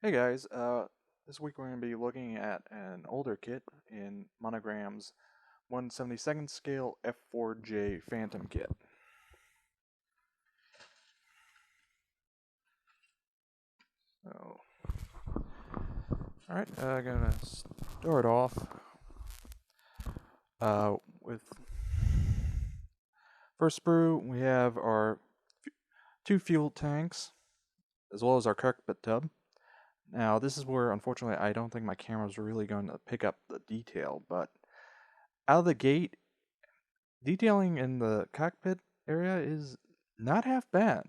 Hey guys, this week we're going to be looking at an older kit in Monogram's 1/72nd scale F-4J Phantom kit. So, alright, I'm going to start off with first sprue. We have our two fuel tanks as well as our cockpit tub. Now, this is where, unfortunately, I don't think my camera's really going to pick up the detail, but out of the gate, detailing in the cockpit area is not half bad.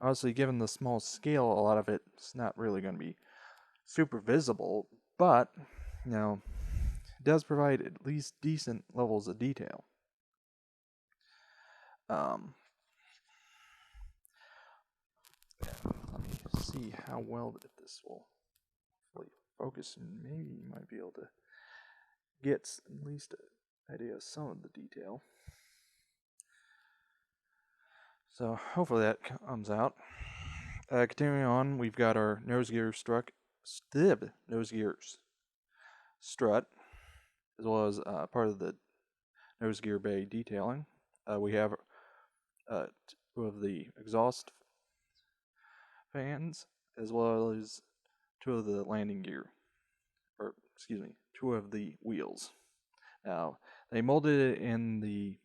Obviously, given the small scale, a lot of it's not really going to be super visible, but, it does provide at least decent levels of detail. Let me see how well this will hopefully focus, and maybe you might be able to get at least an idea of some of the detail. So hopefully that comes out. Continuing on, we've got our nose gear strut, as well as part of the nose gear bay detailing. We have two of the exhaust fans, as well as two of the landing gear, or excuse me, two of the wheels. Now, they molded it in the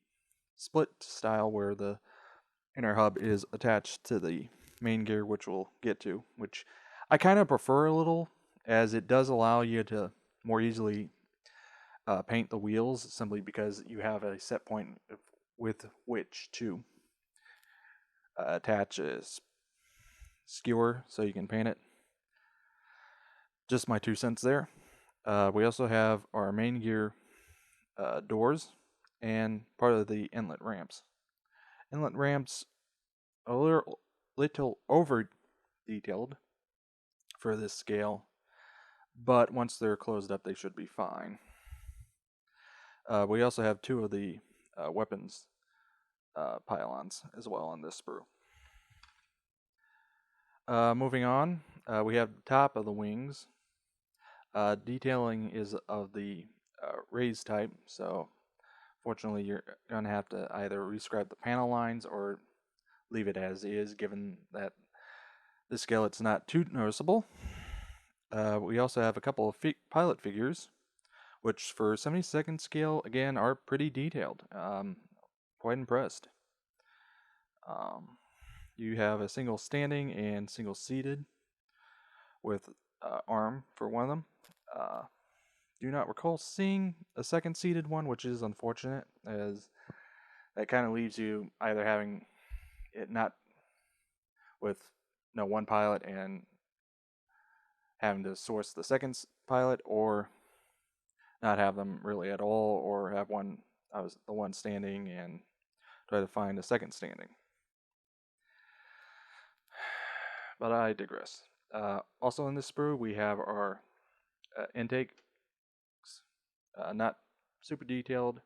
split style where the inner hub is attached to the main gear, which we'll get to, which I kind of prefer a little, as it does allow you to more easily paint the wheels, simply because you have a set point with which to attach a skewer so you can paint it. Just my 2 cents there. We also have our main gear doors and part of the inlet ramps. Inlet ramps a little over detailed for this scale, but once they're closed up, they should be fine. We also have two of the weapons pylons as well on this sprue. Moving on, we have the top of the wings. Detailing is of the raised type, so fortunately you're going to have to either rescribe the panel lines or leave it as is, given that the scale it's not too noticeable. We also have a couple of pilot figures, which for 72nd scale, again, are pretty detailed. Quite impressed. You have a single standing and single seated with arm for one of them. Do not recall seeing a second seated one, which is unfortunate, as that kind of leaves you either having it not with one pilot and having to source the second pilot, or not have them really at all, or have the one standing and try to find a second standing. But I digress. Also in this sprue, we have our intake. Not super detailed,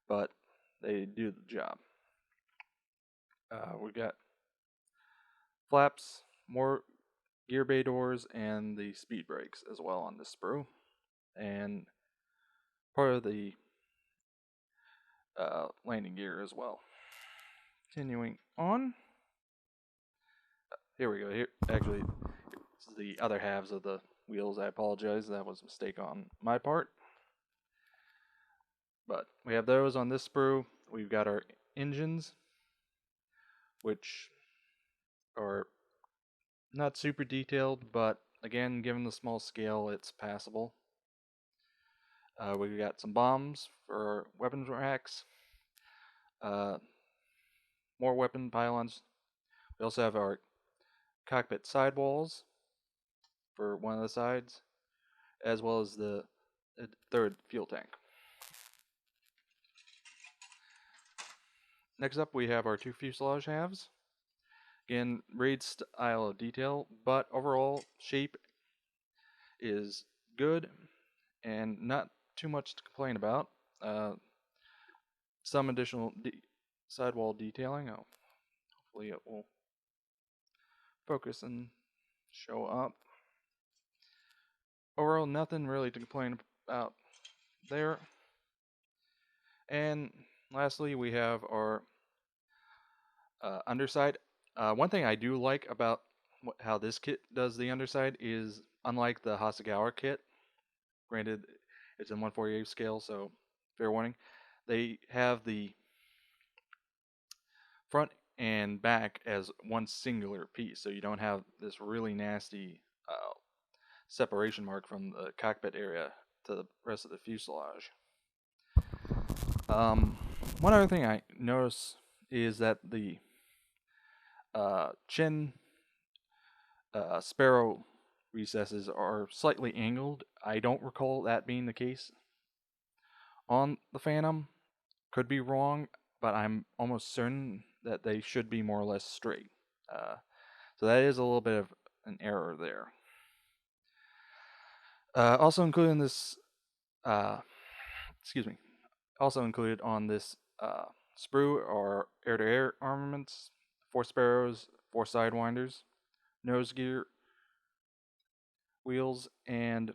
but they do the job. We got flaps, more gear bay doors, and the speed brakes as well on this sprue, and part of the landing gear as well. Continuing on, here we go. Here, actually, this is the other halves of the wheels. I apologize, that was a mistake on my part. But we have those on this sprue. We've got our engines, which are not super detailed, but again, given the small scale, it's passable. We've got some bombs for our weapons racks, more weapon pylons. We also have our cockpit sidewalls for one of the sides, as well as the third fuel tank. Next up, we have our two fuselage halves. Again, raid style of detail, but overall shape is good and not too much to complain about. Some additional sidewall detailing. Hopefully it will focus and show up. Overall, nothing really to complain about there. And lastly, we have our underside. One thing I do like about how this kit does the underside is, unlike the Hasegawa kit, granted it's in 1/48 scale, so fair warning, they have the front and back as one singular piece, so you don't have this really nasty separation mark from the cockpit area to the rest of the fuselage. One other thing I notice is that the chin sparrow recesses are slightly angled. I don't recall that being the case on the Phantom. Could be wrong, but I'm almost certain that they should be more or less straight. So that is a little bit of an error there. Also included in this, also included on this sprue are air-to-air armaments, 4 sparrows, 4 sidewinders, nose gear, wheels, and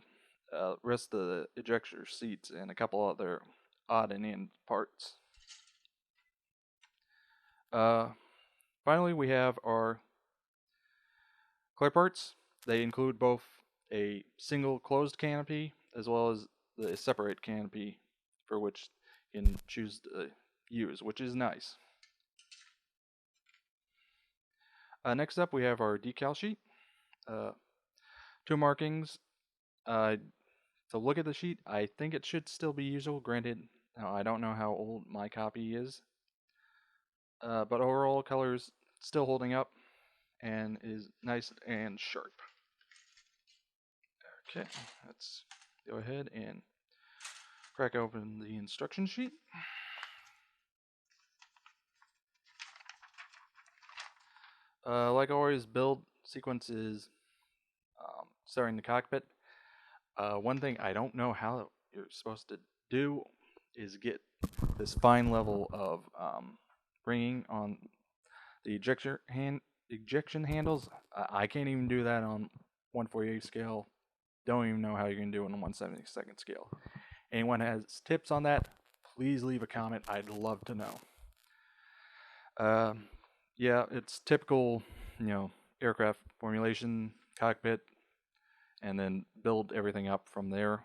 rest of the ejector seats, and a couple other odd and end parts. Finally, we have our clear parts. They include both a single closed canopy as well as the separate canopy, for which you can choose to use, which is nice. Next up, we have our decal sheet. 2 markings. To look at the sheet, I think it should still be usable. Granted, I don't know how old my copy is. But overall, color's still holding up and is nice and sharp. Okay, let's go ahead and crack open the instruction sheet. Like always, build sequence is starting the cockpit. One thing I don't know how you're supposed to do is get this fine level of bringing on the ejection handles. I can't even do that on 1/48 scale. Don't even know how you can do it on 1/72 scale. Anyone has tips on that, please leave a comment. I'd love to know. Yeah, it's typical, aircraft formulation, cockpit, and then build everything up from there.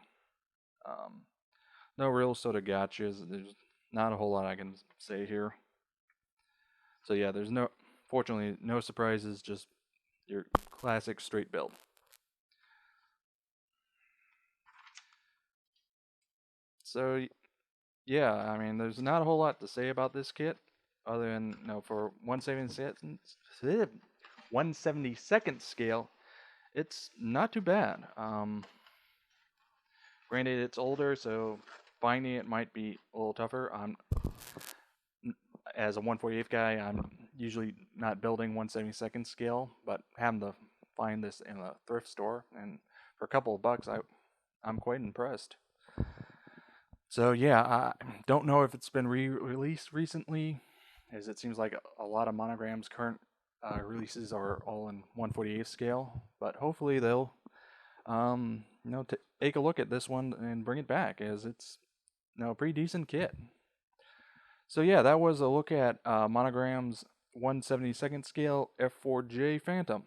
No real sort of gotchas. There's not a whole lot I can say here. So yeah, there's fortunately, no surprises, just your classic straight build. So yeah, I mean, there's not a whole lot to say about this kit, other than, for 1/72 scale, it's not too bad. Granted, it's older, so finding it might be a little tougher. As a 1/48 guy, I'm usually not building 1/72 scale, but having to find this in a thrift store, and for a couple of bucks, I'm quite impressed. So yeah, I don't know if it's been re-released recently, as it seems like a lot of Monogram's current releases are all in 1/48 scale, but hopefully they'll take a look at this one and bring it back, as it's a pretty decent kit. So yeah, that was a look at Monogram's 1/72 scale F-4J Phantom.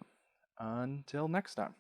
Until next time.